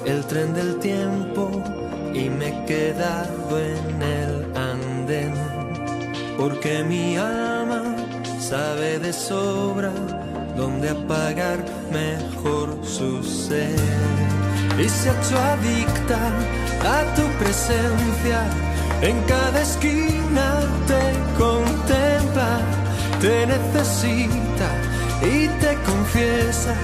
el tren del tiempo y me he quedado en el andén, porque mi alma sabe de sobra dónde apagar mejor su sed, y se ha hecho adicta a tu presencia. En cada esquina te contempla, te necesita y te confiesa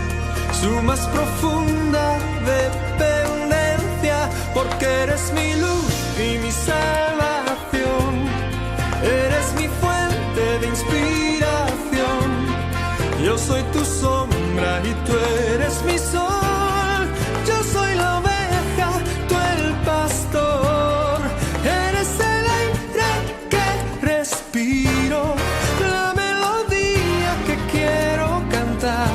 su más profunda dependencia, porque eres mi luz y mi salvación, eres mi fuente de inspiración. Yo soy tu sombra y tú eres mi sol, yo soy la oveja, tú el pastor, eres el aire que respiro, la melodía que quiero cantar.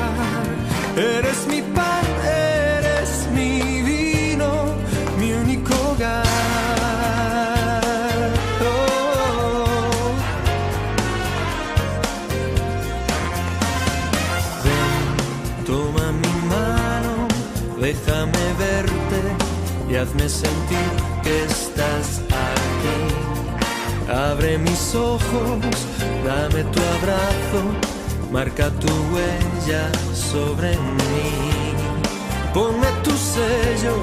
Eres mi pan, eres mi vino, mi único hogar. Oh. Ven, toma mi mano, déjame verte y hazme sentir que estás aquí. Abre mis ojos, dame tu abrazo, marca tu huella sobre mí. Ponme tu sello,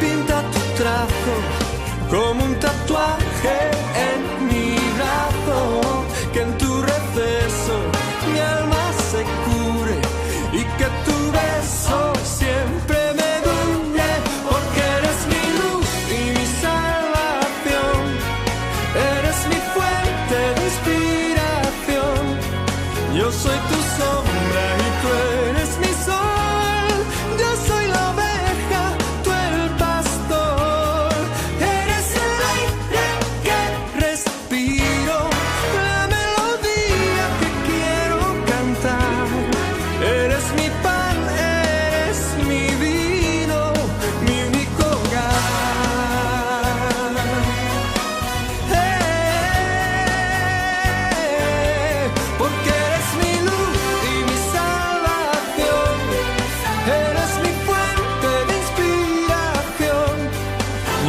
pinta tu trazo, como un tatuaje en mi brazo. Que en tu receso mi alma se cure y que tu beso siempre me dure, porque eres mi luz y mi salvación, eres mi fuente de inspiración. Yo soy tu sombra y tú eres mi sol, yo soy la oveja, tú el pastor, eres el aire que respiro, la melodía que quiero cantar. Eres mi pan, eres mi vino, mi único hogar. Porque eres mi luz y mi salvación, eres mi fuente de inspiración.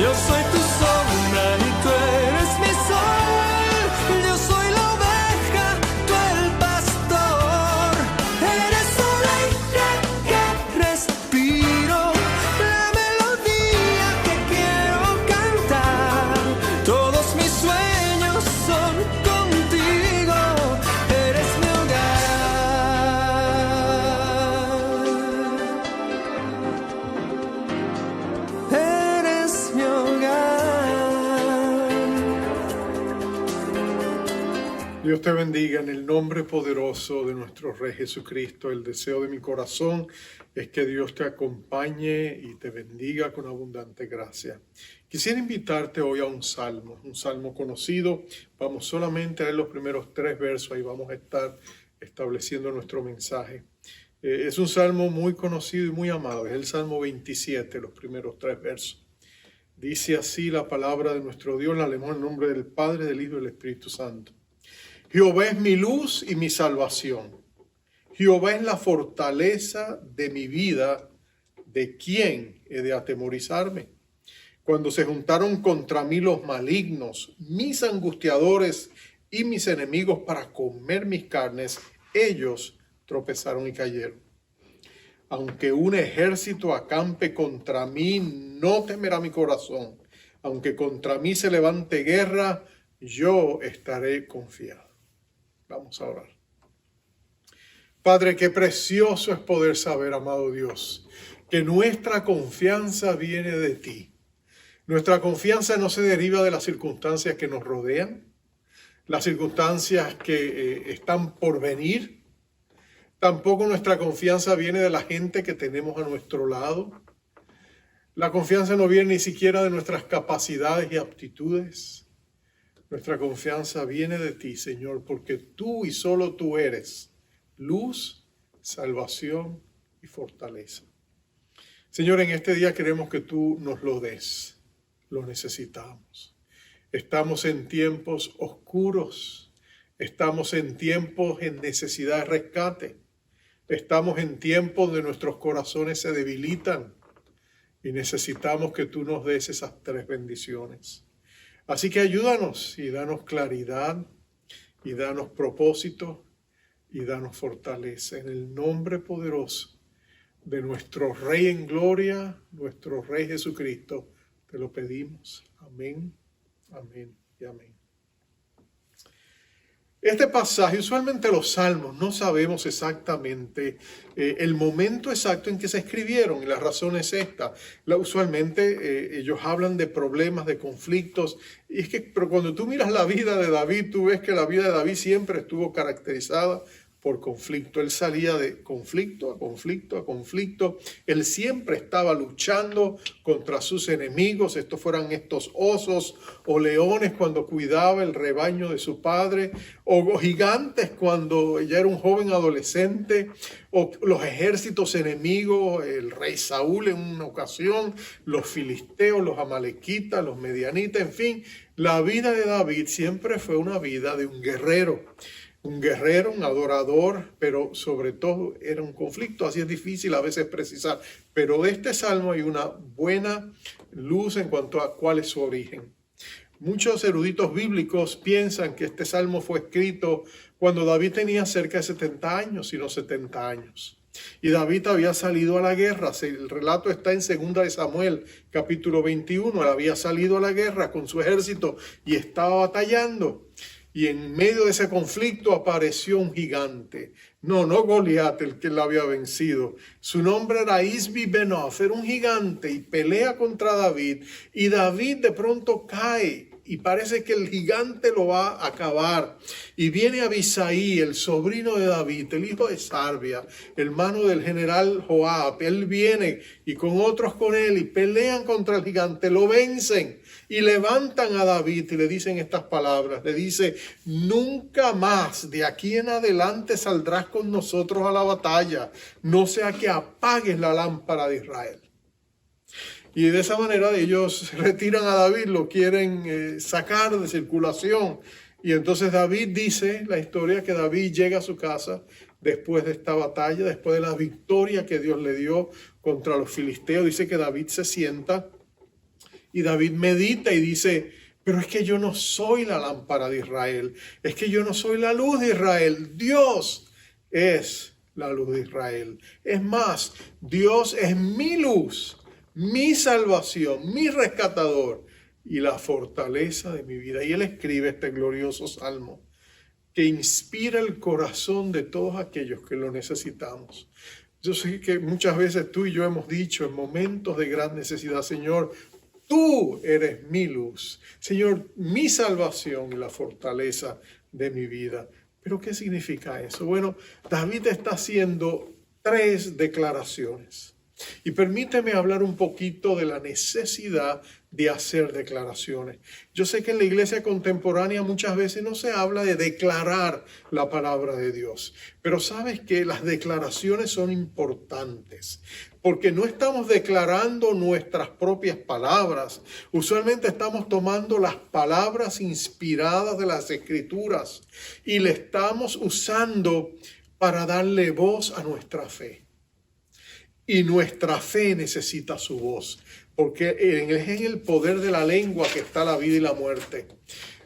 Yo soy tu sombra y tú eres mi sol, yo soy la oveja, tú el pastor, eres el aire que respiro, la melodía que quiero cantar. Todos mis sueños son contigo, eres mi hogar, eres mi hogar. Dios te bendiga en el nombre poderoso de nuestro Rey Jesucristo. El deseo de mi corazón es que Dios te acompañe y te bendiga con abundante gracia. Quisiera invitarte hoy a un salmo conocido. Vamos solamente a leer los primeros 3 versos, ahí vamos a estar estableciendo nuestro mensaje. Es un salmo muy conocido y muy amado, es el Salmo 27, los primeros 3 versos. Dice así la palabra de nuestro Dios, la leemos en el nombre del Padre, del Hijo y del Espíritu Santo. Jehová es mi luz y mi salvación. Jehová es la fortaleza de mi vida. ¿De quién he de atemorizarme? Cuando se juntaron contra mí los malignos, mis angustiadores y mis enemigos para comer mis carnes, ellos tropezaron y cayeron. Aunque un ejército acampe contra mí, no temerá mi corazón. Aunque contra mí se levante guerra, yo estaré confiado. Vamos a orar. Padre, qué precioso es poder saber, amado Dios, que nuestra confianza viene de ti. Nuestra confianza no se deriva de las circunstancias que nos rodean, las circunstancias que están por venir. Tampoco nuestra confianza viene de la gente que tenemos a nuestro lado. La confianza no viene ni siquiera de nuestras capacidades y aptitudes. Nuestra confianza viene de ti, Señor, porque tú y solo tú eres luz, salvación y fortaleza. Señor, en este día queremos que tú nos lo des. Lo necesitamos. Estamos en tiempos oscuros. Estamos en tiempos en necesidad de rescate. Estamos en tiempos donde nuestros corazones se debilitan. y necesitamos que tú nos des esas 3 bendiciones. Así que ayúdanos y danos claridad y danos propósito y danos fortaleza. En el nombre poderoso de nuestro Rey en gloria, nuestro Rey Jesucristo, te lo pedimos. Amén, amén y amén. Este pasaje, usualmente los salmos, no sabemos exactamente el momento exacto en que se escribieron, y la razón es esta. Usualmente ellos hablan de problemas, de conflictos, pero cuando tú miras la vida de David, tú ves que la vida de David siempre estuvo caracterizada por conflicto. Él salía de conflicto a conflicto a conflicto. Él siempre estaba luchando contra sus enemigos, fueran estos osos o leones cuando cuidaba el rebaño de su padre, o gigantes cuando ya era un joven adolescente, o los ejércitos enemigos, el rey Saúl en una ocasión, los filisteos, los amalequitas, los medianitas, en fin. La vida de David siempre fue una vida de un guerrero, un adorador, pero sobre todo era un conflicto. Así es difícil a veces precisar. Pero de este salmo hay una buena luz en cuanto a cuál es su origen. Muchos eruditos bíblicos piensan que este salmo fue escrito cuando David tenía cerca de 70 años, sino 70 años. Y David había salido a la guerra. El relato está en 2 de Samuel, capítulo 21. Él había salido a la guerra con su ejército y estaba batallando. Y en medio de ese conflicto apareció un gigante. No Goliat, el que él había vencido. Su nombre era Isbi Benob, era un gigante y pelea contra David. Y David de pronto cae y parece que el gigante lo va a acabar. Y viene Abisai, el sobrino de David, el hijo de Sarbia, hermano del general Joab. Él viene y con otros con él y pelean contra el gigante, lo vencen. Y levantan a David y le dicen estas palabras. Le dice: nunca más de aquí en adelante saldrás con nosotros a la batalla, no sea que apagues la lámpara de Israel. Y de esa manera ellos retiran a David, lo quieren sacar de circulación. Y entonces David dice la historia que David llega a su casa después de esta batalla, después de la victoria que Dios le dio contra los filisteos. Dice que David se sienta y David medita y dice: pero es que yo no soy la lámpara de Israel, es que yo no soy la luz de Israel, Dios es la luz de Israel. Es más, Dios es mi luz, mi salvación, mi rescatador y la fortaleza de mi vida. Y él escribe este glorioso salmo que inspira el corazón de todos aquellos que lo necesitamos. Yo sé que muchas veces tú y yo hemos dicho en momentos de gran necesidad: Señor, tú eres mi luz, Señor, mi salvación y la fortaleza de mi vida. ¿Pero qué significa eso? Bueno, David está haciendo 3 declaraciones. Y permíteme hablar un poquito de la necesidad de hacer declaraciones. Yo sé que en la iglesia contemporánea muchas veces no se habla de declarar la palabra de Dios, pero sabes que las declaraciones son importantes, porque no estamos declarando nuestras propias palabras. Usualmente estamos tomando las palabras inspiradas de las Escrituras y le estamos usando para darle voz a nuestra fe. Y nuestra fe necesita su voz, porque es en el poder de la lengua que está la vida y la muerte.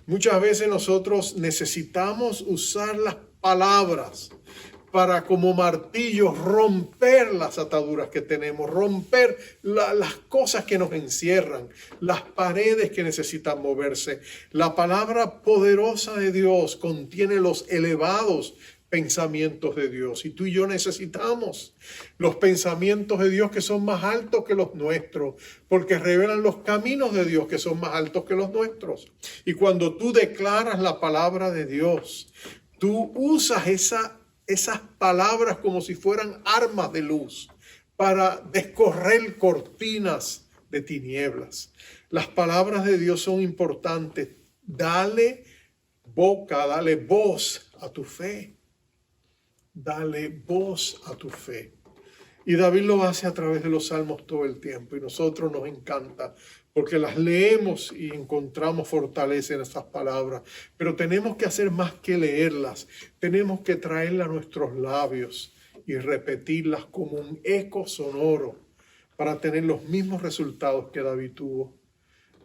Muchas veces nosotros necesitamos usar las palabras para, como martillos, romper las ataduras que tenemos, romper las cosas que nos encierran, las paredes que necesitan moverse. La palabra poderosa de Dios contiene los elevados pensamientos de Dios, y tú y yo necesitamos los pensamientos de Dios que son más altos que los nuestros, porque revelan los caminos de Dios que son más altos que los nuestros. Y cuando tú declaras la palabra de Dios, tú usas esas palabras como si fueran armas de luz para descorrer cortinas de tinieblas. Las palabras de Dios son importantes. Dale boca, dale voz a tu fe. Dale voz a tu fe. Y David lo hace a través de los salmos todo el tiempo, y nosotros nos encanta porque las leemos y encontramos fortaleza en esas palabras. Pero tenemos que hacer más que leerlas. Tenemos que traerlas a nuestros labios y repetirlas como un eco sonoro para tener los mismos resultados que David tuvo.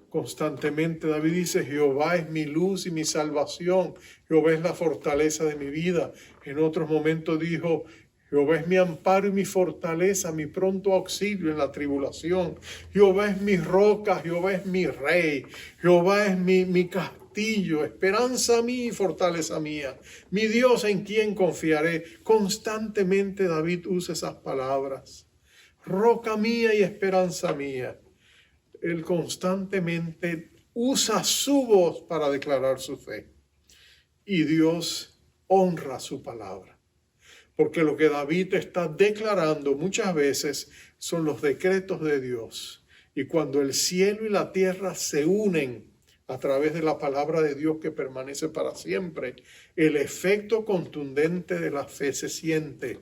Constantemente David dice: Jehová es mi luz y mi salvación, Jehová es la fortaleza de mi vida. En otros momentos dijo: Jehová es mi amparo y mi fortaleza, mi pronto auxilio en la tribulación. Jehová es mi roca, Jehová es mi rey, Jehová es mi castillo, esperanza mía y fortaleza mía, mi Dios en quien confiaré. Constantemente David usa esas palabras: roca mía y esperanza mía. Él constantemente usa su voz para declarar su fe. Y Dios honra su palabra. Porque lo que David está declarando muchas veces son los decretos de Dios. Y cuando el cielo y la tierra se unen a través de la palabra de Dios que permanece para siempre, el efecto contundente de la fe se siente,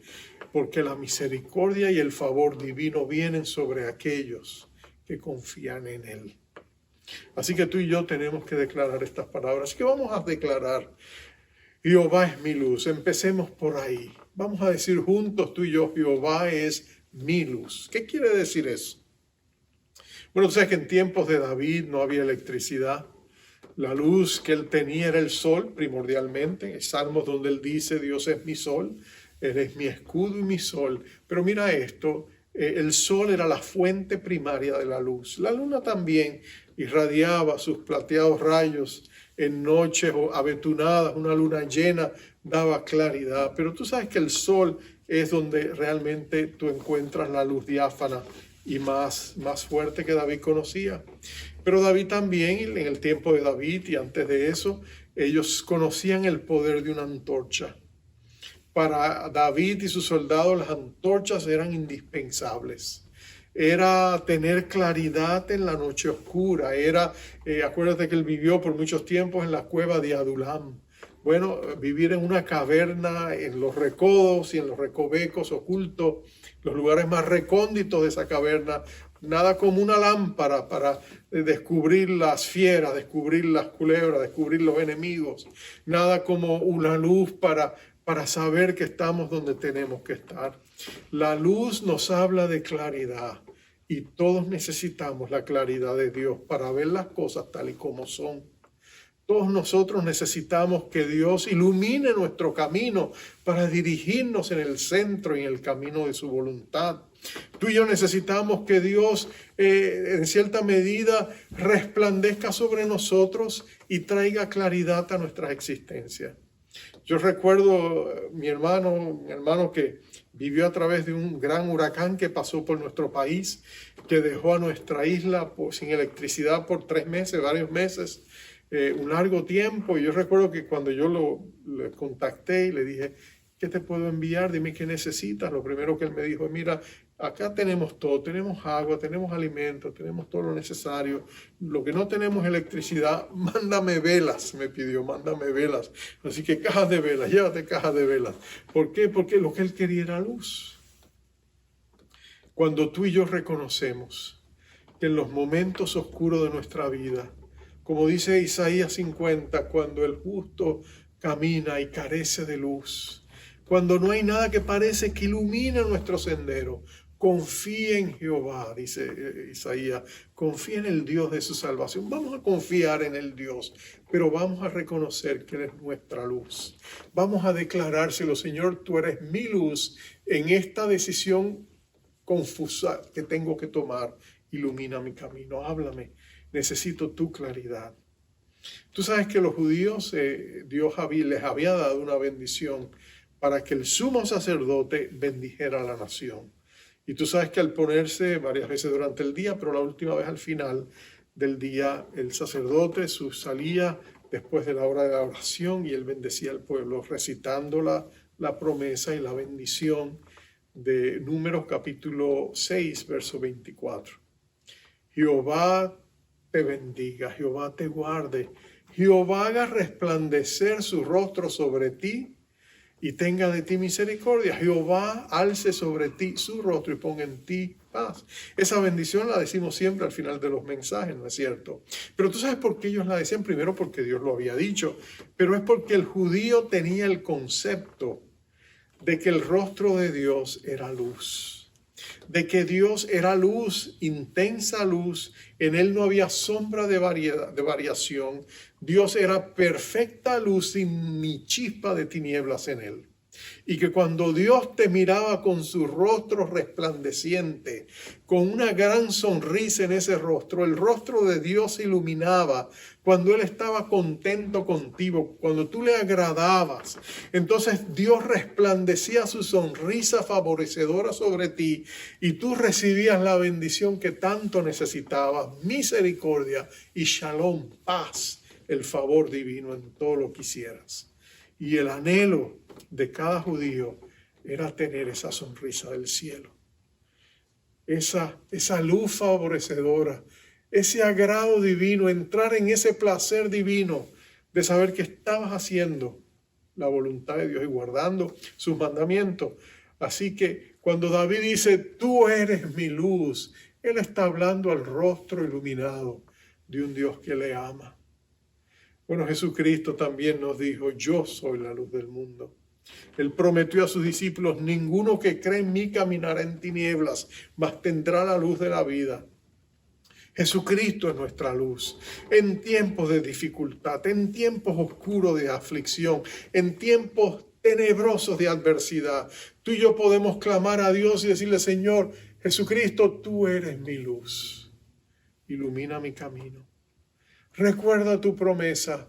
porque la misericordia y el favor divino vienen sobre aquellos que confían en Él. Así que tú y yo tenemos que declarar estas palabras. Así que vamos a declarar: Jehová es mi luz. Empecemos por ahí. Vamos a decir juntos tú y yo: Jehová es mi luz. ¿Qué quiere decir eso? Bueno, tú sabes que en tiempos de David no había electricidad. La luz que él tenía era el sol primordialmente. En Salmos donde él dice: Dios es mi sol, Él es mi escudo y mi sol. Pero mira esto, el sol era la fuente primaria de la luz. La luna también irradiaba sus plateados rayos en noches avetunadas. Una luna llena daba claridad. Pero tú sabes que el sol es donde realmente tú encuentras la luz diáfana y más fuerte que David conocía. Pero David también, en el tiempo de David y antes de eso, ellos conocían el poder de una antorcha. Para David y sus soldados las antorchas eran indispensables. Era tener claridad en la noche oscura. Acuérdate que él vivió por muchos tiempos en la cueva de Adulam. Bueno, vivir en una caverna, en los recodos y en los recovecos ocultos, los lugares más recónditos de esa caverna, nada como una lámpara para descubrir las fieras, descubrir las culebras, descubrir los enemigos. Nada como una luz para saber que estamos donde tenemos que estar. La luz nos habla de claridad y todos necesitamos la claridad de Dios para ver las cosas tal y como son. Todos nosotros necesitamos que Dios ilumine nuestro camino para dirigirnos en el centro y en el camino de su voluntad. Tú y yo necesitamos que Dios en cierta medida resplandezca sobre nosotros y traiga claridad a nuestras existencias. Yo recuerdo mi hermano que vivió a través de un gran huracán que pasó por nuestro país, que dejó a nuestra isla sin electricidad por varios meses, un largo tiempo. Y yo recuerdo que cuando yo le contacté y le dije: ¿qué te puedo enviar? Dime qué necesitas. Lo primero que él me dijo: mira, acá tenemos todo, tenemos agua, tenemos alimentos, tenemos todo lo necesario. Lo que no tenemos es electricidad. Mándame velas, me pidió, mándame velas. Así que cajas de velas, llévate cajas de velas. ¿Por qué? Porque lo que él quería era luz. Cuando tú y yo reconocemos que en los momentos oscuros de nuestra vida, como dice Isaías 50, cuando el justo camina y carece de luz, cuando no hay nada que parece que ilumine nuestro sendero, confía en Jehová, dice Isaías, confía en el Dios de su salvación. Vamos a confiar en el Dios, pero vamos a reconocer que Él es nuestra luz. Vamos a declarárselo: Señor, tú eres mi luz en esta decisión confusa que tengo que tomar. Ilumina mi camino, háblame, necesito tu claridad. Tú sabes que los judíos, Dios les había dado una bendición para que el sumo sacerdote bendijera a la nación. Y tú sabes que al ponerse varias veces durante el día, pero la última vez al final del día, el sacerdote salía después de la hora de la oración y él bendecía al pueblo, recitando la promesa y la bendición de Números capítulo 6, verso 24. Jehová te bendiga, Jehová te guarde, Jehová haga resplandecer su rostro sobre ti y tenga de ti misericordia. Jehová alce sobre ti su rostro y ponga en ti paz. Esa bendición la decimos siempre al final de los mensajes, ¿no es cierto? Pero tú sabes por qué ellos la decían. Primero, porque Dios lo había dicho, pero es porque el judío tenía el concepto de que el rostro de Dios era luz. de que Dios era luz, intensa luz, en Él no había sombra de variación. Dios era perfecta luz sin ni chispa de tinieblas en Él. Y que cuando Dios te miraba con su rostro resplandeciente, con una gran sonrisa en ese rostro, el rostro de Dios se iluminaba cuando Él estaba contento contigo, cuando tú le agradabas. Entonces Dios resplandecía su sonrisa favorecedora sobre ti y tú recibías la bendición que tanto necesitabas, misericordia y shalom, paz, el favor divino en todo lo que hicieras. Y el anhelo de cada judío era tener esa sonrisa del cielo, esa luz favorecedora, ese agrado divino, entrar en ese placer divino de saber que estabas haciendo la voluntad de Dios y guardando sus mandamientos. Así que cuando David dice, tú eres mi luz, él está hablando al rostro iluminado de un Dios que le ama. Bueno, Jesucristo también nos dijo, yo soy la luz del mundo. Él prometió a sus discípulos, ninguno que cree en mí caminará en tinieblas, mas tendrá la luz de la vida. Jesucristo es nuestra luz. En tiempos de dificultad, en tiempos oscuros de aflicción, en tiempos tenebrosos de adversidad, tú y yo podemos clamar a Dios y decirle, Señor, Jesucristo, tú eres mi luz. Ilumina mi camino. Recuerda tu promesa,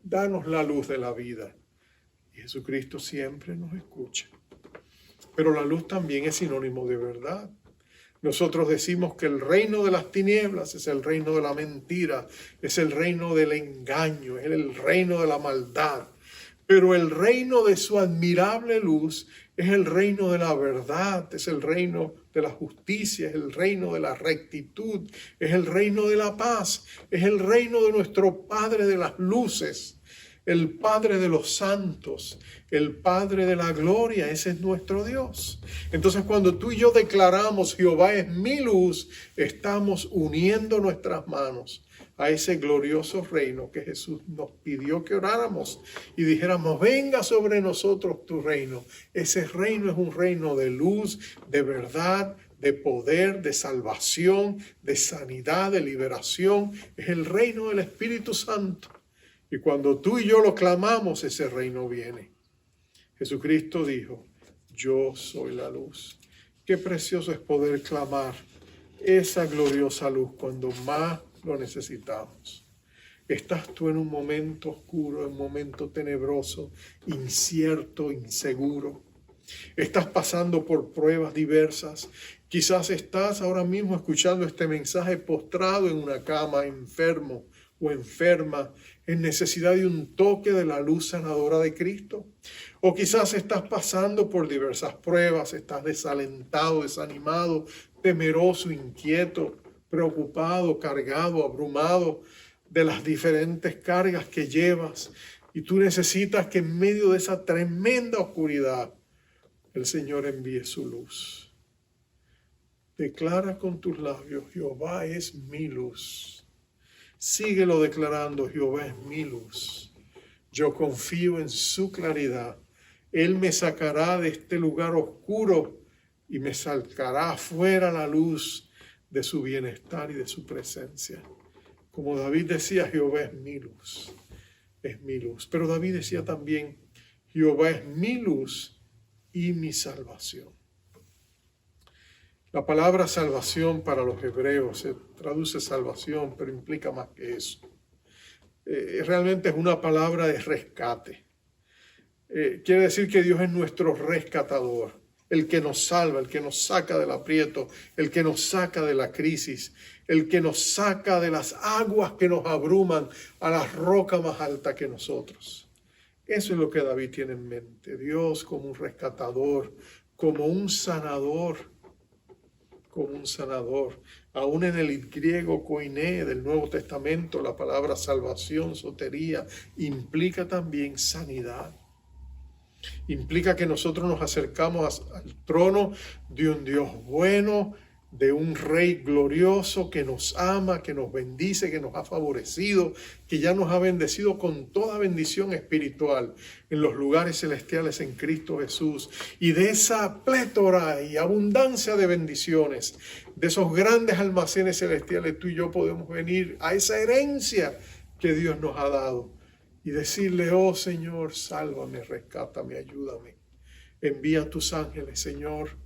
danos la luz de la vida. Y Jesucristo siempre nos escucha. Pero la luz también es sinónimo de verdad. Nosotros decimos que el reino de las tinieblas es el reino de la mentira, es el reino del engaño, es el reino de la maldad. Pero el reino de su admirable luz es el reino de la verdad, es el reino de la justicia, es el reino de la rectitud, es el reino de la paz, es el reino de nuestro Padre de las luces, el Padre de los santos, el Padre de la gloria. Ese es nuestro Dios. Entonces, cuando tú y yo declaramos Jehová es mi luz, estamos uniendo nuestras manos a ese glorioso reino que Jesús nos pidió que oráramos y dijéramos, venga sobre nosotros tu reino. Ese reino es un reino de luz, de verdad, de poder, de salvación, de sanidad, de liberación. Es el reino del Espíritu Santo. Y cuando tú y yo lo clamamos, ese reino viene. Jesucristo dijo, yo soy la luz. Qué precioso es poder clamar esa gloriosa luz cuando más lo necesitamos. Estás tú en un momento oscuro, en un momento tenebroso, incierto, inseguro. Estás pasando por pruebas diversas. Quizás estás ahora mismo escuchando este mensaje postrado en una cama, enfermo o enferma, en necesidad de un toque de la luz sanadora de Cristo. O quizás estás pasando por diversas pruebas, estás desalentado, desanimado, temeroso, inquieto, preocupado, cargado, abrumado de las diferentes cargas que llevas. Y tú necesitas que en medio de esa tremenda oscuridad el Señor envíe su luz. Declara con tus labios, Jehová es mi luz. Síguelo declarando, Jehová es mi luz. Yo confío en su claridad. Él me sacará de este lugar oscuro y me sacará afuera la luz de su bienestar y de su presencia. Como David decía, Jehová es mi luz. Es mi luz. Pero David decía también, Jehová es mi luz y mi salvación. La palabra salvación para los hebreos se traduce salvación, pero implica más que eso. Realmente es una palabra de rescate. Quiere decir que Dios es nuestro rescatador, el que nos salva, el que nos saca del aprieto, el que nos saca de la crisis, el que nos saca de las aguas que nos abruman a la roca más alta que nosotros. Eso es lo que David tiene en mente. Dios como un rescatador, como un sanador. Como un sanador. Aún en el griego koiné del Nuevo Testamento, la palabra salvación, sotería, implica también sanidad. Implica que nosotros nos acercamos al trono de un Dios bueno de un Rey glorioso que nos ama, que nos bendice, que nos ha favorecido, que ya nos ha bendecido con toda bendición espiritual en los lugares celestiales en Cristo Jesús. Y de esa plétora y abundancia de bendiciones, de esos grandes almacenes celestiales, tú y yo podemos venir a esa herencia que Dios nos ha dado y decirle: oh Señor, sálvame, rescátame, ayúdame. Envía tus ángeles, Señor.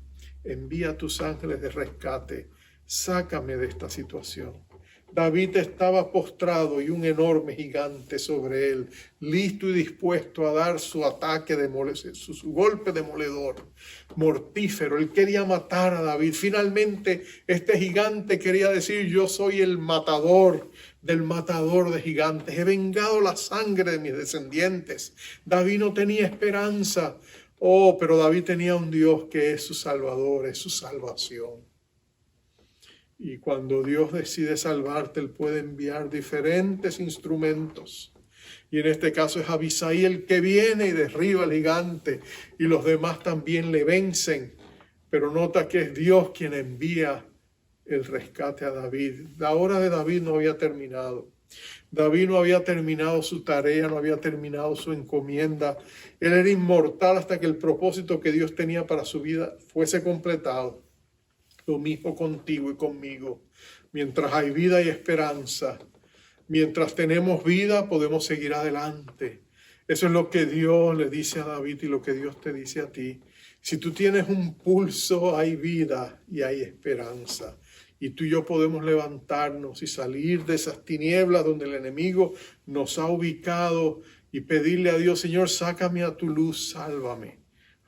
Envía tus ángeles de rescate. Sácame de esta situación. David estaba postrado y un enorme gigante sobre él, listo y dispuesto a dar su ataque, su golpe demoledor, mortífero. Él quería matar a David. Finalmente, este gigante quería decir: yo soy el matador del matador de gigantes. He vengado la sangre de mis descendientes. David no tenía esperanza. Oh, pero David tenía un Dios que es su Salvador, es su salvación. Y cuando Dios decide salvarte, Él puede enviar diferentes instrumentos. Y en este caso es Abisai el que viene y derriba al gigante, y los demás también le vencen. Pero nota que es Dios quien envía el rescate a David. La hora de David no había terminado. David no había terminado su tarea, no había terminado su encomienda. Él era inmortal hasta que el propósito que Dios tenía para su vida fuese completado. Lo mismo contigo y conmigo. Mientras hay vida y esperanza, mientras tenemos vida, podemos seguir adelante. Eso es lo que Dios le dice a David y lo que Dios te dice a ti. Si tú tienes un pulso, hay vida y hay esperanza. Y tú y yo podemos levantarnos y salir de esas tinieblas donde el enemigo nos ha ubicado y pedirle a Dios: Señor, sácame a tu luz, sálvame,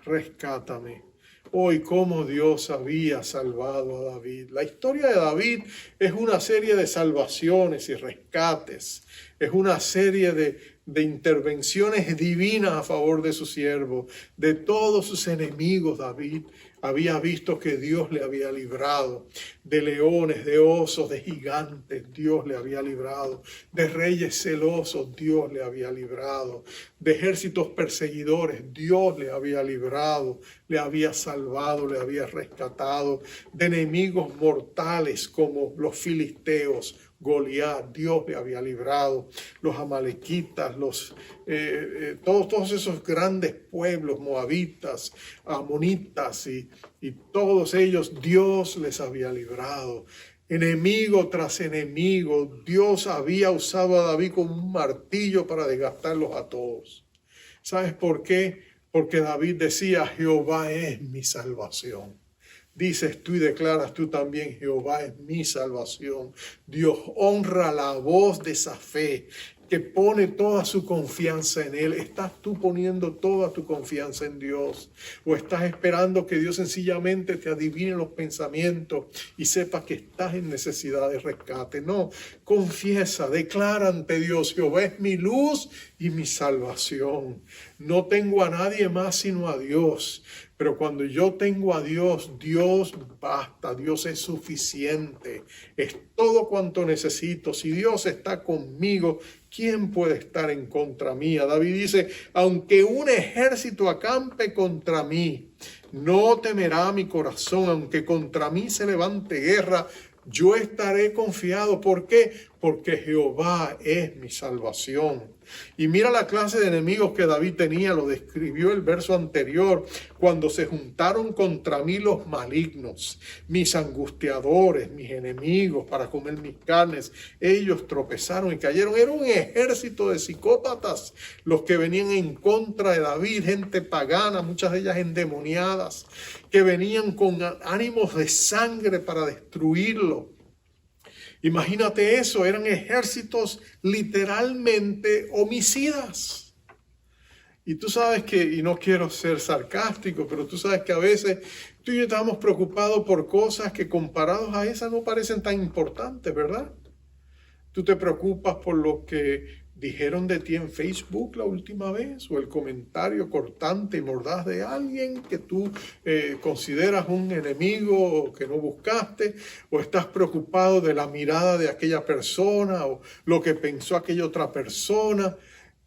rescátame. Hoy, cómo Dios había salvado a David. La historia de David es una serie de salvaciones y rescates. Es una serie de intervenciones divinas a favor de su siervo. De todos sus enemigos, David había visto que Dios le había librado. De leones, de osos, de gigantes, Dios le había librado. De reyes celosos, Dios le había librado. De ejércitos perseguidores, Dios le había librado, le había salvado, le había rescatado. De enemigos mortales como los filisteos, Goliat, Dios le había librado. Los amalequitas, todos esos grandes pueblos, moabitas, amonitas y todos ellos, Dios les había librado. Enemigo tras enemigo, Dios había usado a David como un martillo para desgastarlos a todos. ¿Sabes por qué? Porque David decía: Jehová es mi salvación. Dices tú y declaras tú también: Jehová es mi salvación. Dios honra la voz de esa fe que pone toda su confianza en Él. ¿Estás tú poniendo toda tu confianza en Dios? ¿O estás esperando que Dios sencillamente te adivine los pensamientos y sepa que estás en necesidad de rescate? No, confiesa, declara ante Dios: Jehová es mi luz y mi salvación. No tengo a nadie más sino a Dios. Pero cuando yo tengo a Dios, Dios basta, Dios es suficiente, es todo cuanto necesito. Si Dios está conmigo, ¿quién puede estar en contra mía? David dice: aunque un ejército acampe contra mí, no temerá mi corazón. Aunque contra mí se levante guerra, yo estaré confiado. ¿Por qué? Porque Jehová es mi salvación. Y mira la clase de enemigos que David tenía, lo describió el verso anterior: cuando se juntaron contra mí los malignos, mis angustiadores, mis enemigos para comer mis carnes, ellos tropezaron y cayeron. Era un ejército de psicópatas los que venían en contra de David, gente pagana, muchas de ellas endemoniadas, que venían con ánimos de sangre para destruirlo. Imagínate eso, eran ejércitos literalmente homicidas. Y tú sabes que, y no quiero ser sarcástico, pero tú sabes que a veces tú y yo estamos preocupados por cosas que comparados a esas no parecen tan importantes, ¿verdad? Tú te preocupas por lo que dijeron de ti en Facebook la última vez, o el comentario cortante y mordaz de alguien que tú consideras un enemigo o que no buscaste, o estás preocupado de la mirada de aquella persona o lo que pensó aquella otra persona.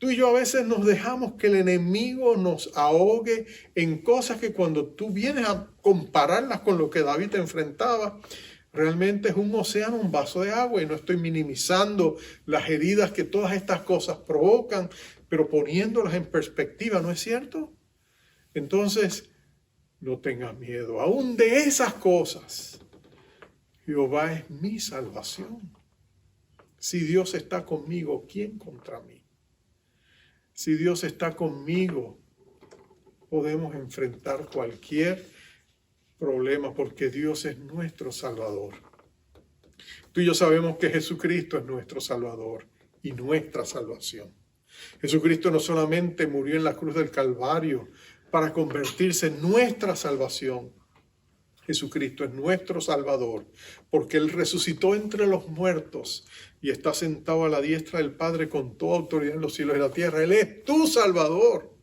Tú y yo a veces nos dejamos que el enemigo nos ahogue en cosas que cuando tú vienes a compararlas con lo que David enfrentaba, realmente es un océano, un vaso de agua. Y no estoy minimizando las heridas que todas estas cosas provocan, pero poniéndolas en perspectiva, ¿no es cierto? Entonces, no tengas miedo. Aún de esas cosas, Jehová es mi salvación. Si Dios está conmigo, ¿quién contra mí? Si Dios está conmigo, podemos enfrentar cualquier problema porque Dios es nuestro Salvador. Tú y yo sabemos que Jesucristo es nuestro Salvador y nuestra salvación. Jesucristo no solamente murió en la cruz del Calvario para convertirse en nuestra salvación. Jesucristo es nuestro Salvador porque Él resucitó entre los muertos y está sentado a la diestra del Padre con toda autoridad en los cielos y la tierra. Él es tu Salvador.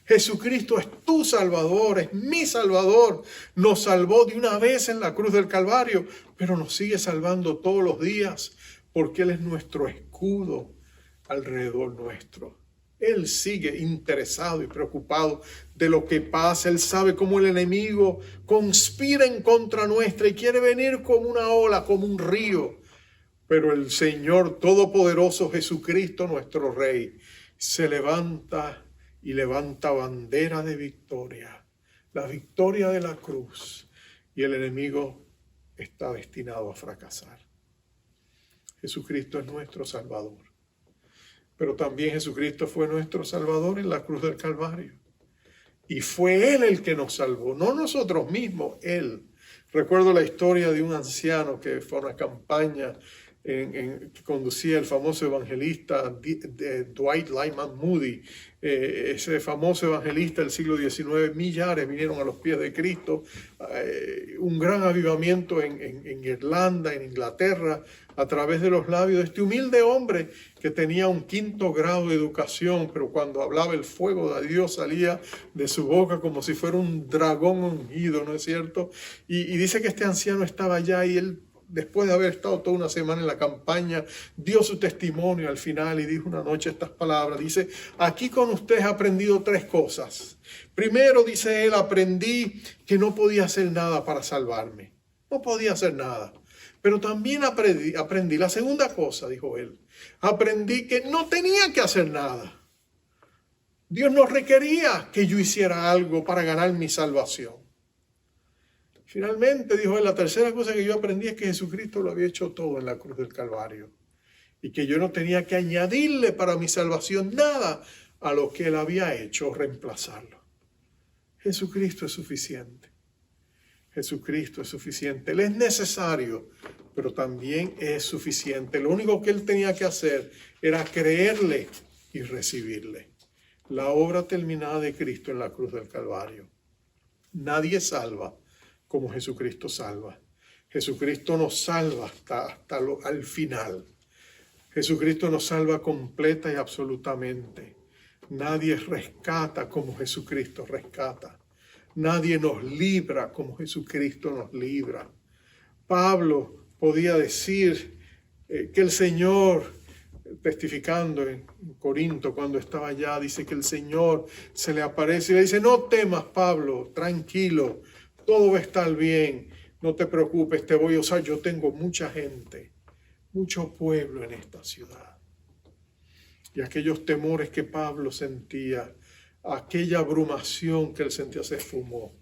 Jesucristo es tu Salvador, es mi Salvador. Nos salvó de una vez en la cruz del Calvario, pero nos sigue salvando todos los días porque Él es nuestro escudo alrededor nuestro. Él sigue interesado y preocupado de lo que pasa. Él sabe cómo el enemigo conspira en contra nuestra y quiere venir como una ola, como un río. Pero el Señor Todopoderoso, Jesucristo, nuestro Rey, se levanta y levanta bandera de victoria. La victoria de la cruz. Y el enemigo está destinado a fracasar. Jesucristo es nuestro Salvador. Pero también Jesucristo fue nuestro Salvador en la cruz del Calvario. Y fue Él el que nos salvó, no nosotros mismos, Él. Recuerdo la historia de un anciano que fue a una campaña que conducía el famoso evangelista Dwight Lyman Moody. Ese famoso evangelista del siglo XIX, millares vinieron a los pies de Cristo. Un gran avivamiento en Irlanda, en Inglaterra, a través de los labios de este humilde hombre que tenía un 5º grado de educación, pero cuando hablaba el fuego de Dios salía de su boca como si fuera un dragón ungido, ¿no es cierto? Y dice que este anciano estaba allá y él, después de haber estado toda una semana en la campaña, dio su testimonio al final y dijo una noche estas palabras. Dice, aquí con ustedes he aprendido 3 cosas. Primero, dice él, aprendí que no podía hacer nada para salvarme. No podía hacer nada. Pero también aprendí la segunda cosa, dijo él. Aprendí que no tenía que hacer nada. Dios no requería que yo hiciera algo para ganar mi salvación. Finalmente, dijo él, la tercera cosa que yo aprendí es que Jesucristo lo había hecho todo en la cruz del Calvario. Y que yo no tenía que añadirle para mi salvación nada a lo que Él había hecho o reemplazarlo. Jesucristo es suficiente. Jesucristo es suficiente. Él es necesario, pero también es suficiente. Lo único que Él tenía que hacer era creerle y recibirle. La obra terminada de Cristo en la cruz del Calvario. Nadie salva como Jesucristo salva. Jesucristo nos salva hasta al final. Jesucristo nos salva completa y absolutamente. Nadie rescata como Jesucristo rescata. Nadie nos libra como Jesucristo nos libra. Pablo podía decir que el Señor, testificando en Corinto cuando estaba allá, dice que el Señor se le aparece y le dice, no temas, Pablo, tranquilo, todo va a estar bien, no te preocupes, te voy a usar. Yo tengo mucha gente, mucho pueblo en esta ciudad. Y aquellos temores que Pablo sentía, aquella abrumación que él sentía se esfumó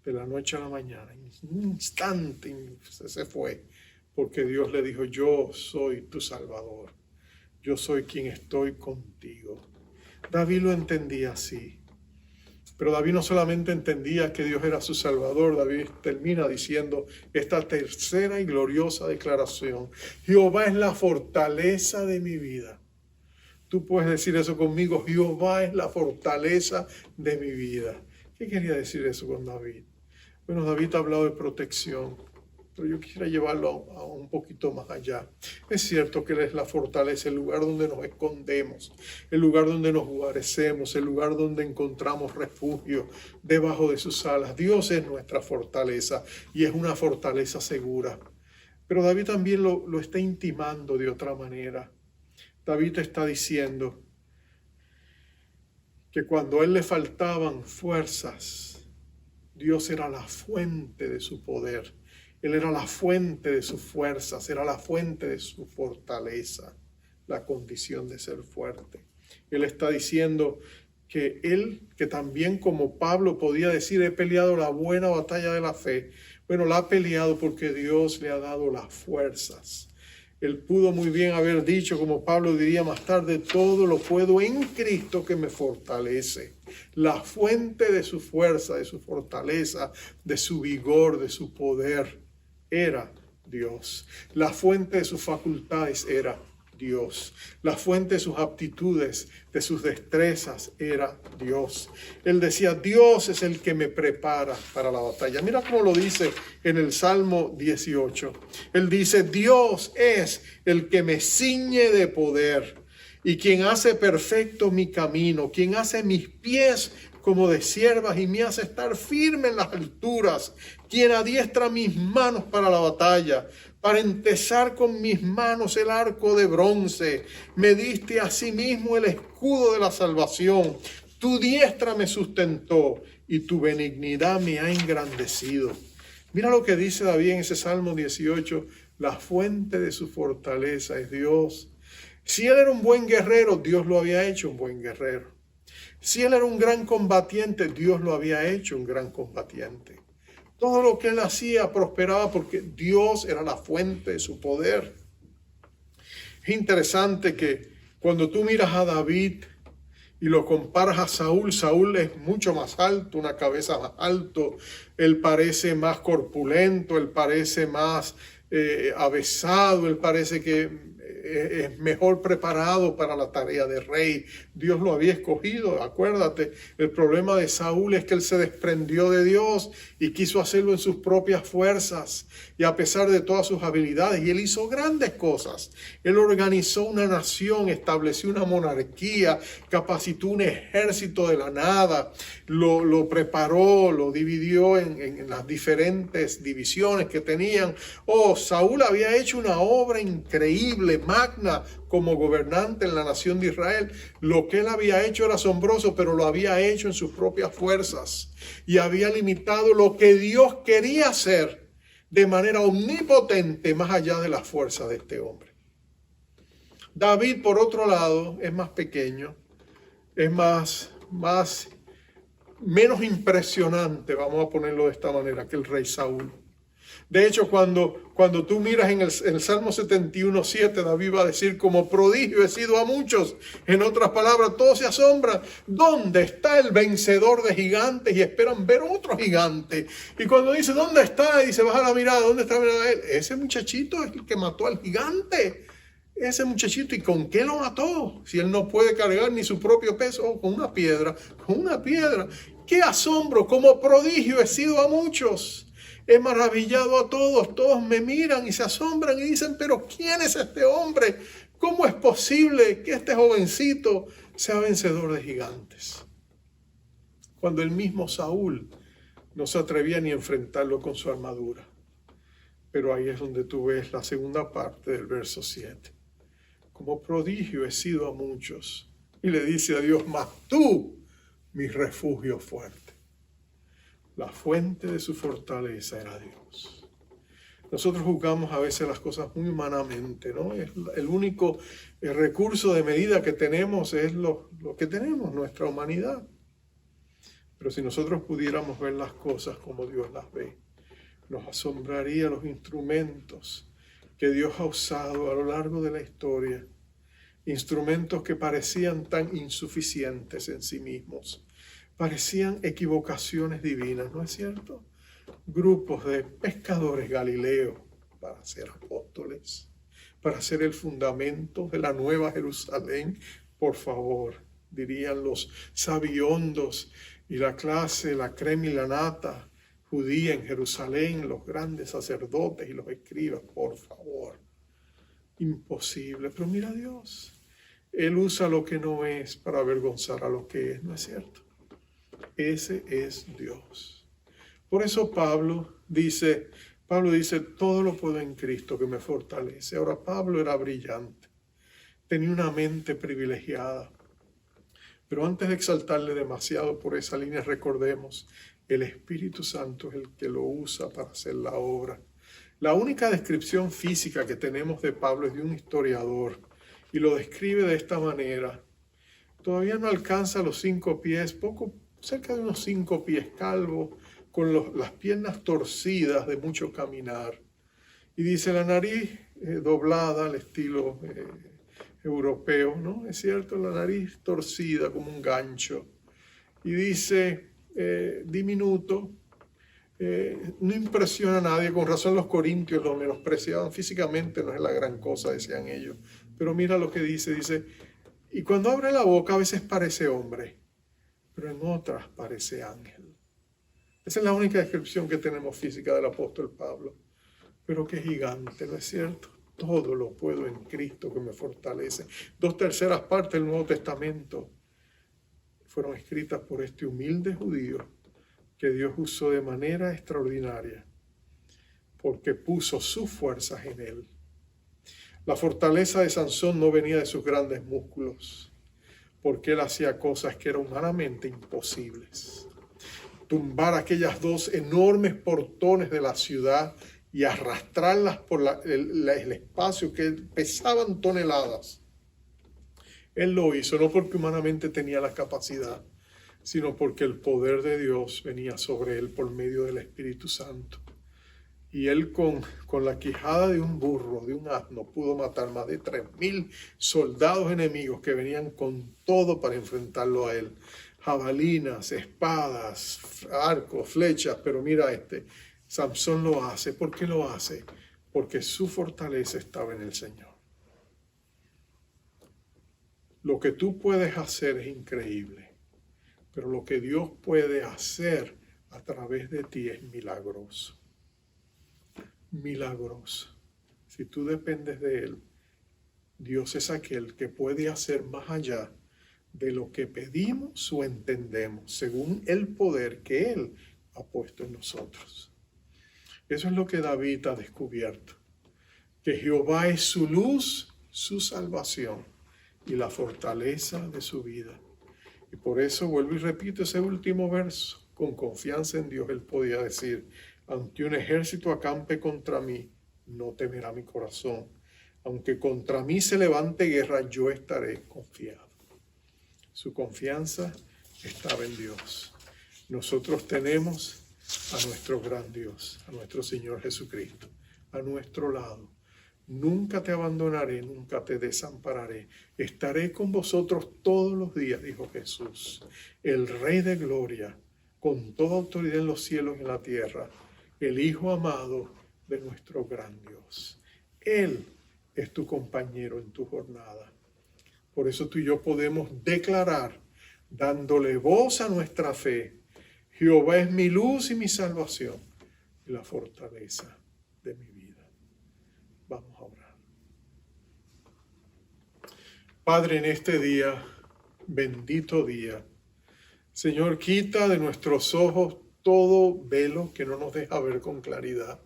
de la noche a la mañana. En un instante se fue, porque Dios le dijo, yo soy tu Salvador. Yo soy quien estoy contigo. David lo entendía así. Pero David no solamente entendía que Dios era su Salvador, David termina diciendo esta tercera y gloriosa declaración. Jehová es la fortaleza de mi vida. Tú puedes decir eso conmigo, Jehová es la fortaleza de mi vida. ¿Qué quería decir eso con David? Bueno, David ha hablado de protección, pero yo quisiera llevarlo a un poquito más allá. Es cierto que Él es la fortaleza, el lugar donde nos escondemos, el lugar donde nos guarecemos, el lugar donde encontramos refugio debajo de sus alas. Dios es nuestra fortaleza y es una fortaleza segura. Pero David también lo está intimando de otra manera. David está diciendo, que cuando a él le faltaban fuerzas, Dios era la fuente de su poder. Él era la fuente de sus fuerzas, era la fuente de su fortaleza, la condición de ser fuerte. Él está diciendo que él, que también como Pablo podía decir, he peleado la buena batalla de la fe. Bueno, la ha peleado porque Dios le ha dado las fuerzas. Él pudo muy bien haber dicho, como Pablo diría más tarde, todo lo puedo en Cristo que me fortalece. La fuente de su fuerza, de su fortaleza, de su vigor, de su poder, era Dios. La fuente de sus facultades era Dios. La fuente de sus aptitudes, de sus destrezas, era Dios. Él decía, Dios es el que me prepara para la batalla. Mira cómo lo dice en el Salmo 18. Él dice, Dios es el que me ciñe de poder y quien hace perfecto mi camino, quien hace mis pies como de ciervas y me hace estar firme en las alturas, quien adiestra mis manos para la batalla, para entesar con mis manos el arco de bronce. Me diste a sí mismo el escudo de la salvación. Tu diestra me sustentó y tu benignidad me ha engrandecido. Mira lo que dice David en ese Salmo 18. La fuente de su fortaleza es Dios. Si él era un buen guerrero, Dios lo había hecho un buen guerrero. Si él era un gran combatiente, Dios lo había hecho un gran combatiente. Todo lo que él hacía prosperaba porque Dios era la fuente de su poder. Es interesante que cuando tú miras a David y lo comparas a Saúl, Saúl es mucho más alto, una cabeza más alto, él parece más corpulento, él parece más avesado, él parece que es mejor preparado para la tarea de rey. Dios lo había escogido, acuérdate. El problema de Saúl es que él se desprendió de Dios y quiso hacerlo en sus propias fuerzas y a pesar de todas sus habilidades. Y él hizo grandes cosas. Él organizó una nación, estableció una monarquía, capacitó un ejército de la nada, lo preparó, lo dividió en las diferentes divisiones que tenían. Saúl había hecho una obra increíble, magna, como gobernante en la nación de Israel. Lo que él había hecho era asombroso, pero lo había hecho en sus propias fuerzas y había limitado lo que Dios quería hacer de manera omnipotente más allá de las fuerzas de este hombre. David, por otro lado, es más pequeño, es menos impresionante, vamos a ponerlo de esta manera, que el rey Saúl. De hecho, cuando tú miras en el Salmo 71:7, David va a decir, como prodigio he sido a muchos. En otras palabras, todos se asombran. ¿Dónde está el vencedor de gigantes? Y esperan ver otro gigante. Y cuando dice, ¿dónde está? Y se baja la mirada, ¿dónde está la mirada de él? Ese muchachito es el que mató al gigante. Ese muchachito, ¿y con qué lo mató? Si él no puede cargar ni su propio peso, con una piedra, ¡Qué asombro! Como prodigio he sido a muchos. He maravillado a todos, todos me miran y se asombran y dicen, pero ¿quién es este hombre? ¿Cómo es posible que este jovencito sea vencedor de gigantes? Cuando el mismo Saúl no se atrevía ni a enfrentarlo con su armadura. Pero ahí es donde tú ves la segunda parte del verso 7. Como prodigio he sido a muchos. Y le dice a Dios, mas tú, mi refugio fuerte. La fuente de su fortaleza era Dios. Nosotros juzgamos a veces las cosas muy humanamente, ¿no? El único recurso de medida que tenemos es lo que tenemos, nuestra humanidad. Pero si nosotros pudiéramos ver las cosas como Dios las ve, nos asombraría los instrumentos que Dios ha usado a lo largo de la historia. Instrumentos que parecían tan insuficientes en sí mismos. Parecían equivocaciones divinas, ¿no es cierto? Grupos de pescadores galileos para ser apóstoles, para ser el fundamento de la nueva Jerusalén. Por favor, dirían los sabiondos y la clase, la crema y la nata judía en Jerusalén, los grandes sacerdotes y los escribas, por favor. Imposible, pero mira a Dios. Él usa lo que no es para avergonzar a lo que es, ¿no es cierto? Ese es Dios. Por eso Pablo dice, todo lo puedo en Cristo que me fortalece. Ahora, Pablo era brillante, tenía una mente privilegiada. Pero antes de exaltarle demasiado por esa línea, recordemos, el Espíritu Santo es el que lo usa para hacer la obra. La única descripción física que tenemos de Pablo es de un historiador y lo describe de esta manera. Todavía no alcanza los 5 pies, cerca de unos 5 pies, calvo, con las piernas torcidas de mucho caminar. Y dice la nariz doblada al estilo europeo, ¿no? Es cierto, la nariz torcida como un gancho. Y dice diminuto, no impresiona a nadie. Con razón los corintios lo menospreciaban físicamente, no es la gran cosa, decían ellos. Pero mira lo que dice, y cuando abre la boca a veces parece hombre, pero en otras parece ángel. Esa es la única descripción que tenemos física del apóstol Pablo. Pero qué gigante, ¿no es cierto? Todo lo puedo en Cristo que me fortalece. 2/3 partes del Nuevo Testamento fueron escritas por este humilde judío que Dios usó de manera extraordinaria porque puso sus fuerzas en él. La fortaleza de Sansón no venía de sus grandes músculos, porque él hacía cosas que eran humanamente imposibles. Tumbar aquellas 2 enormes portones de la ciudad y arrastrarlas por el espacio que pesaban toneladas. Él lo hizo no porque humanamente tenía la capacidad, sino porque el poder de Dios venía sobre él por medio del Espíritu Santo. Y él con la quijada de un burro, de un asno, pudo matar más de 3,000 soldados enemigos que venían con todo para enfrentarlo a él. Jabalinas, espadas, arcos, flechas, pero mira Samsón lo hace. ¿Por qué lo hace? Porque su fortaleza estaba en el Señor. Lo que tú puedes hacer es increíble, pero lo que Dios puede hacer a través de ti es milagroso. Milagroso. Si tú dependes de Él, Dios es aquel que puede hacer más allá de lo que pedimos o entendemos, según el poder que Él ha puesto en nosotros. Eso es lo que David ha descubierto, que Jehová es su luz, su salvación y la fortaleza de su vida. Y por eso vuelvo y repito ese último verso. Con confianza en Dios él podía decir: aunque un ejército acampe contra mí, no temerá mi corazón. Aunque contra mí se levante guerra, yo estaré confiado. Su confianza estaba en Dios. Nosotros tenemos a nuestro gran Dios, a nuestro Señor Jesucristo, a nuestro lado. Nunca te abandonaré, nunca te desampararé. Estaré con vosotros todos los días, dijo Jesús, el Rey de Gloria, con toda autoridad en los cielos y en la tierra, el Hijo amado de nuestro gran Dios. Él es tu compañero en tu jornada. Por eso tú y yo podemos declarar, dándole voz a nuestra fe: Jehová es mi luz y mi salvación y la fortaleza de mi vida. Vamos a orar. Padre, en este día, bendito día, Señor, quita de nuestros ojos todo velo que no nos deja ver con claridad.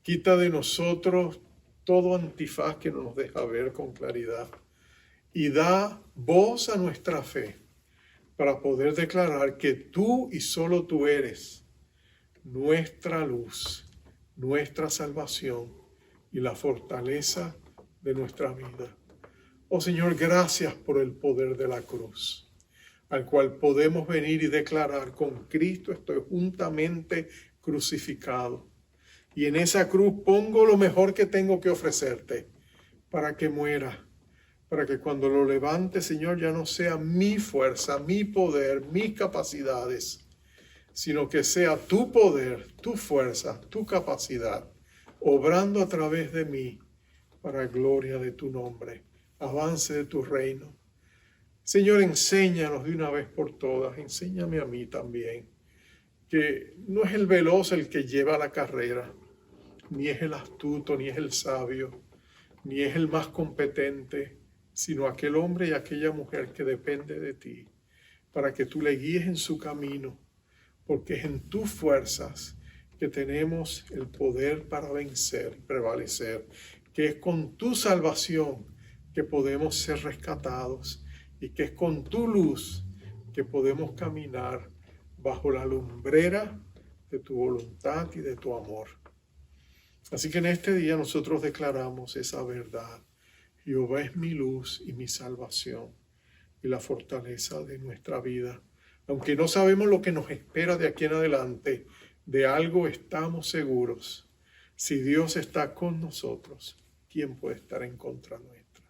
Quita de nosotros todo antifaz que no nos deja ver con claridad. Y da voz a nuestra fe para poder declarar que tú y solo tú eres nuestra luz, nuestra salvación y la fortaleza de nuestra vida. Oh Señor, gracias por el poder de la cruz, al cual podemos venir y declarar: con Cristo estoy juntamente crucificado. Y en esa cruz pongo lo mejor que tengo que ofrecerte para que muera, para que cuando lo levante, Señor, ya no sea mi fuerza, mi poder, mis capacidades, sino que sea tu poder, tu fuerza, tu capacidad, obrando a través de mí para gloria de tu nombre, avance de tu reino. Señor, enséñanos de una vez por todas, enséñame a mí también, que no es el veloz el que lleva la carrera, ni es el astuto, ni es el sabio, ni es el más competente, sino aquel hombre y aquella mujer que depende de ti, para que tú le guíes en su camino, porque es en tus fuerzas que tenemos el poder para vencer y prevalecer, que es con tu salvación que podemos ser rescatados, y que es con tu luz que podemos caminar bajo la lumbrera de tu voluntad y de tu amor. Así que en este día nosotros declaramos esa verdad. Jehová es mi luz y mi salvación y la fortaleza de nuestra vida. Aunque no sabemos lo que nos espera de aquí en adelante, de algo estamos seguros. Si Dios está con nosotros, ¿quién puede estar en contra nuestra?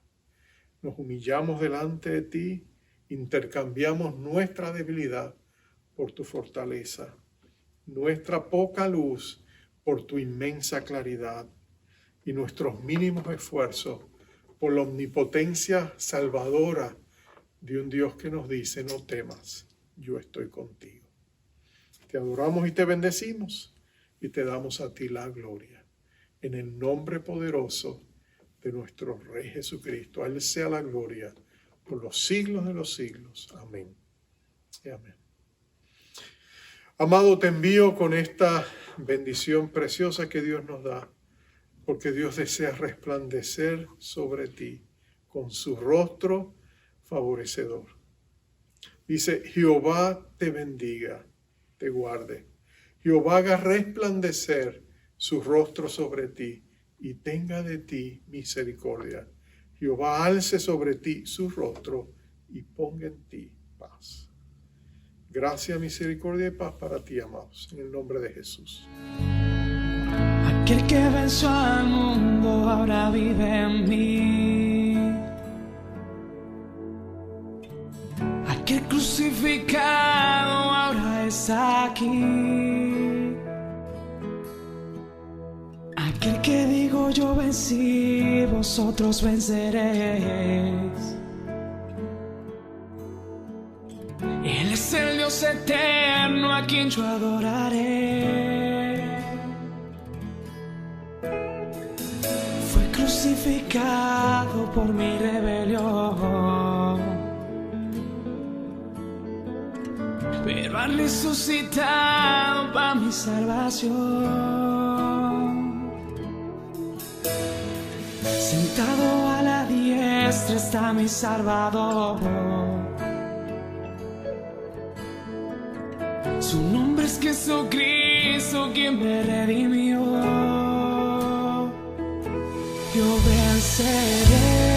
Nos humillamos delante de ti, intercambiamos nuestra debilidad por tu fortaleza, nuestra poca luz por tu inmensa claridad y nuestros mínimos esfuerzos por la omnipotencia salvadora de un Dios que nos dice: no temas, yo estoy contigo. Te adoramos y te bendecimos y te damos a ti la gloria. En el nombre poderoso de nuestro Rey Jesucristo, a Él sea la gloria por los siglos de los siglos. Amén y amén. Amado, te envío con esta bendición preciosa que Dios nos da, porque Dios desea resplandecer sobre ti con su rostro favorecedor. Dice: Jehová te bendiga, te guarde. Jehová haga resplandecer su rostro sobre ti y tenga de ti misericordia. Jehová alce sobre ti su rostro y ponga en ti paz. Gracia, misericordia y paz para ti, amados, en el nombre de Jesús. Aquel que venció al mundo ahora vive en mí. Aquel crucificado ahora está aquí. Aquel que digo yo vencí, vosotros venceréis. Él es el Dios eterno a quien yo adoraré. Fue crucificado por mi rebelión, pero ha resucitado para mi salvación. Sentado a la diestra está mi Salvador. Su nombre es Jesucristo, quien me redimió. Yo venceré.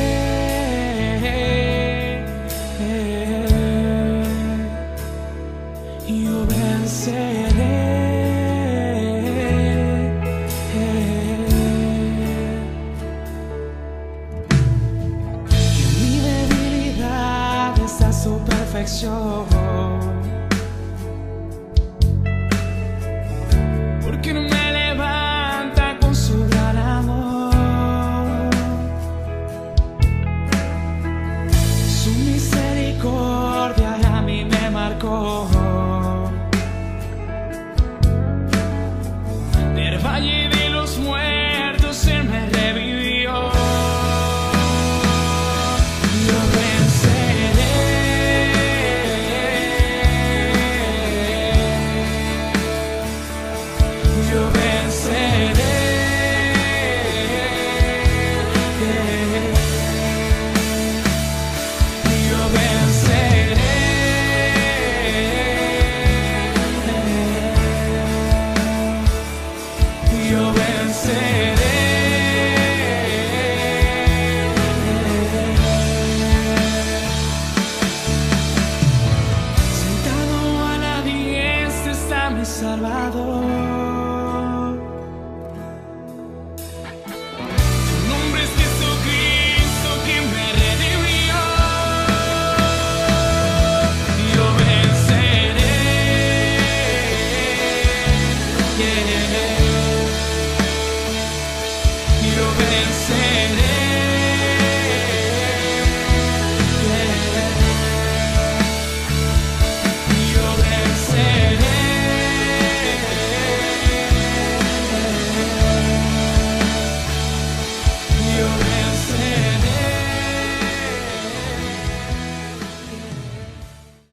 Yo venceré. Y en mi debilidad está su perfección. Porque no me levanta con su gran amor. Su misericordia a mí me marcó. Del valle de los muertos Él me revivió. Yo venceré. Yo venceré. Yo venceré. Yo venceré. Sentado a la diestra está mi Salvador. Su nombre es Jesucristo, quien me redimió. Yo venceré. Yo venceré.